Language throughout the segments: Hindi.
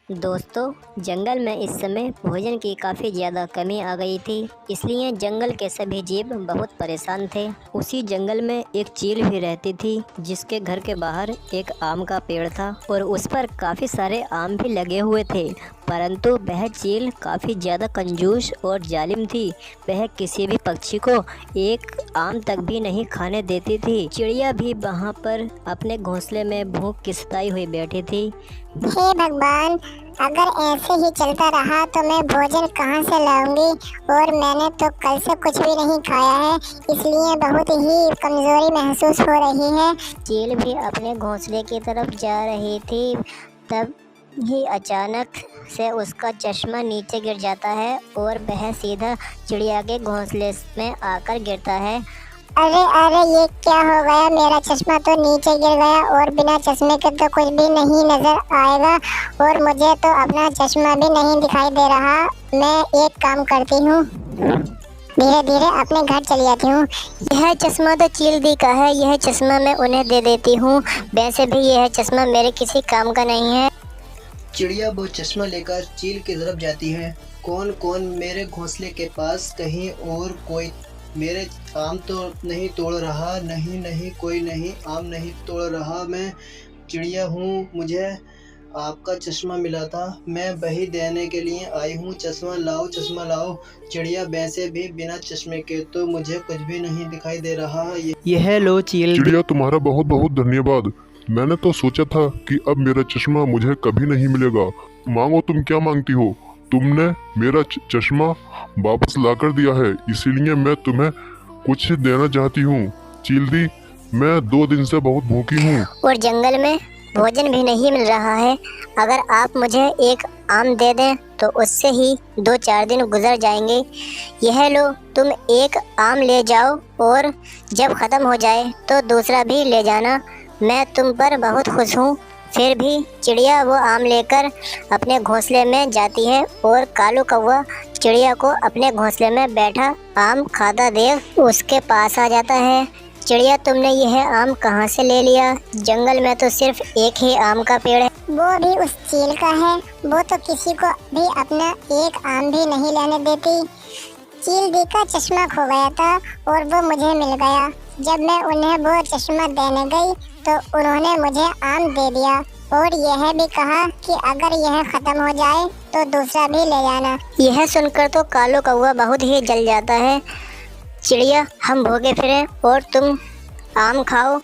दोस्तों, जंगल में इस समय भोजन की काफ़ी ज़्यादा कमी आ गई थी, इसलिए जंगल के सभी जीव बहुत परेशान थे। उसी जंगल में एक चील भी रहती थी, जिसके घर के बाहर एक आम का पेड़ था और उस पर काफ़ी सारे आम भी लगे हुए थे। परंतु वह चील काफ़ी ज़्यादा कंजूस और जालिम थी। वह किसी भी पक्षी को एक आम तक भी नहीं खाने देती थी। चिड़िया भी वहाँ पर अपने घोंसले में भूख की सताई हुई बैठी थी। हे भगवान, अगर ऐसे ही चलता रहा तो मैं भोजन कहाँ से लाऊंगी। और मैंने तो कल से कुछ भी नहीं खाया है, इसलिए बहुत ही कमजोरी महसूस हो रही है। चील भी अपने घोंसले की तरफ जा रही थी, तब ही अचानक से उसका चश्मा नीचे गिर जाता है और वह सीधा चिड़िया के घोंसले में आकर गिरता है। अरे अरे, ये क्या हो गया? मेरा चश्मा तो नीचे गिर गया और बिना चश्मे के तो कुछ भी नहीं नजर आएगा और मुझे तो अपना चश्मा भी नहीं दिखाई दे रहा। मैं एक काम करती हूँ, धीरे धीरे अपने घर चली जाती हूँ। यह चश्मा तो चील दी का है, यह चश्मा मैं उन्हें दे देती हूँ। वैसे भी यह चश्मा मेरे किसी काम का नहीं है। चिड़िया वो चश्मा लेकर चील की तरफ जाती है। कौन कौन मेरे घोंसले के पास कहीं और कोई मेरे आम तो नहीं तोड़ रहा? नहीं नहीं, कोई नहीं आम नहीं तोड़ रहा। मैं चिड़िया हूँ, मुझे आपका चश्मा मिला था, मैं वही देने के लिए आई हूँ। चश्मा लाओ, चश्मा लाओ। चिड़िया वैसे भी बिना चश्मे के तो मुझे कुछ भी नहीं दिखाई दे रहा। यह लो चील। चिड़िया, तुम्हारा बहुत बहुत धन्यवाद। मैंने तो सोचा था कि अब मेरा चश्मा मुझे कभी नहीं मिलेगा। मांगो, तुम क्या मांगती हो? तुमने मेरा चश्मा वापस लाकर दिया है, इसीलिए मैं तुम्हें कुछ देना चाहती हूँ। चील दी, मैं 2 दिन से बहुत भूखी हूँ और जंगल में भोजन भी नहीं मिल रहा है। अगर आप मुझे एक आम दे दें तो उससे ही 2-4 दिन गुजर जाएंगे। यह लो, तुम एक आम ले जाओ और जब ख़त्म हो जाए तो दूसरा भी ले जाना। मैं तुम पर बहुत खुश हूँ। फिर भी चिड़िया वो आम लेकर अपने घोंसले में जाती है और कालू कौवा चिड़िया को अपने घोंसले में बैठा आम खाता देख उसके पास आ जाता है। चिड़िया, तुमने यह आम कहाँ से ले लिया? जंगल में तो सिर्फ एक ही आम का पेड़ है। वो भी उस चील का है, वो तो किसी को भी अपना एक आम भी नहीं लेने देती। चील दी का चश्मा खो गया था और वो मुझे मिल गया। जब मैं उन्हें वो चश्मा देने गई तो उन्होंने मुझे आम दे दिया और यह भी कहा कि अगर यह खत्म हो जाए तो दूसरा भी ले जाना। यह सुनकर तो कालू कौवा बहुत ही जल जाता है। चिड़िया, हम भोगे फिरें और तुम आम खाओ।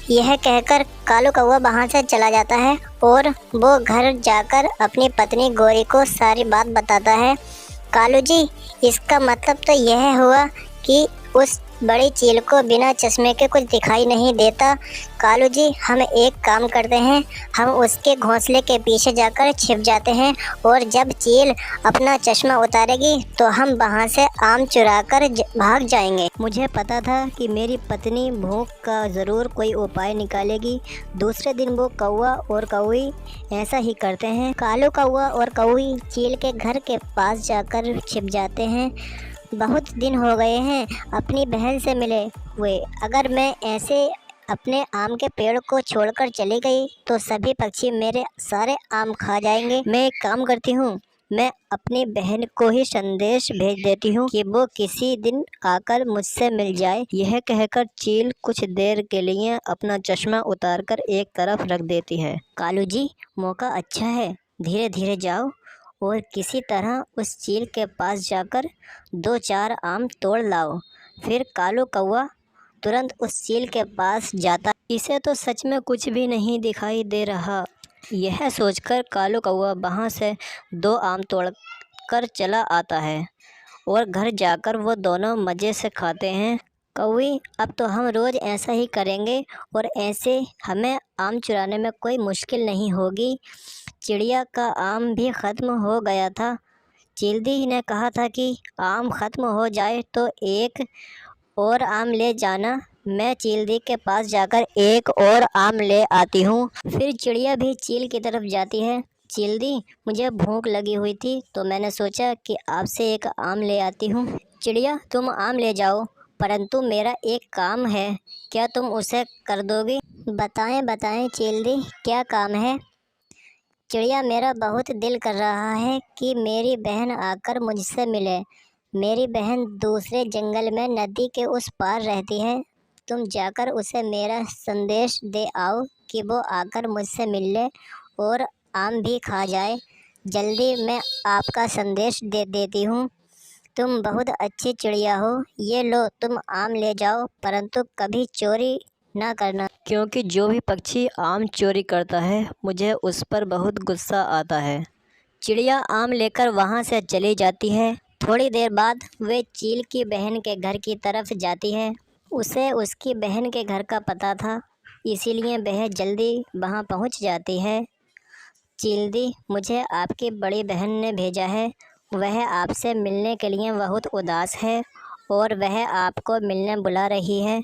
यह कहकर कालू कौवा वहाँ से चला जाता है और वो घर जाकर अपनी पत्नी गोरी को सारी बात बताता है। कालू जी, इसका मतलब तो यह हुआ कि उस बड़ी चील को बिना चश्मे के कुछ दिखाई नहीं देता। कालू जी, हम एक काम करते हैं, हम उसके घोंसले के पीछे जाकर छिप जाते हैं और जब चील अपना चश्मा उतारेगी तो हम वहाँ से आम चुरा कर भाग जाएंगे। मुझे पता था कि मेरी पत्नी भूख का ज़रूर कोई उपाय निकालेगी। दूसरे दिन वो कौवा और कौवी ऐसा ही करते हैं। कालू कौवा और कौवी चील के घर के पास जाकर छिप जाते हैं। बहुत दिन हो गए हैं अपनी बहन से मिले हुए। अगर मैं ऐसे अपने आम के पेड़ को छोड़कर चली गई तो सभी पक्षी मेरे सारे आम खा जाएंगे। मैं एक काम करती हूँ, मैं अपनी बहन को ही संदेश भेज देती हूँ कि वो किसी दिन आकर मुझसे मिल जाए। यह कहकर चील कुछ देर के लिए अपना चश्मा उतारकर एक तरफ रख देती है। कालू जी, मौका अच्छा है, धीरे धीरे जाओ और किसी तरह उस चील के पास जाकर 2-4 आम तोड़ लाओ। फिर कालू कौवा तुरंत उस चील के पास जाता। इसे तो सच में कुछ भी नहीं दिखाई दे रहा। यह सोचकर कालू कौवा वहाँ से 2 आम तोड़कर चला आता है और घर जाकर वो दोनों मज़े से खाते हैं। कौवी, अब तो हम रोज़ ऐसा ही करेंगे और ऐसे हमें आम चुराने में कोई मुश्किल नहीं होगी। चिड़िया का आम भी ख़त्म हो गया था। चिल्दी ने कहा था कि आम ख़त्म हो जाए तो एक और आम ले जाना। मैं चिल्दी के पास जाकर एक और आम ले आती हूँ। फिर चिड़िया भी चील की तरफ जाती है। चिल्दी, मुझे भूख लगी हुई थी तो मैंने सोचा कि आपसे एक आम ले आती हूँ। चिड़िया, तुम आम ले जाओ, परंतु मेरा एक काम है, क्या तुम उसे कर दोगी? बताएं बताएं चिल्दी, क्या काम है? चिड़िया, मेरा बहुत दिल कर रहा है कि मेरी बहन आकर मुझसे मिले। मेरी बहन दूसरे जंगल में नदी के उस पार रहती है। तुम जाकर उसे मेरा संदेश दे आओ कि वो आकर मुझसे मिल ले और आम भी खा जाए। जल्दी, मैं आपका संदेश दे देती हूँ। तुम बहुत अच्छी चिड़िया हो। ये लो, तुम आम ले जाओ, परंतु कभी चोरी ना करना, क्योंकि जो भी पक्षी आम चोरी करता है मुझे उस पर बहुत गुस्सा आता है। चिड़िया आम लेकर वहाँ से चली जाती है। थोड़ी देर बाद वे चील की बहन के घर की तरफ जाती है। उसे उसकी बहन के घर का पता था, इसीलिए वह जल्दी वहाँ पहुँच जाती है। चील दी, मुझे आपकी बड़ी बहन ने भेजा है। वह आपसे मिलने के लिए बहुत उदास है और वह आपको मिलने बुला रही है।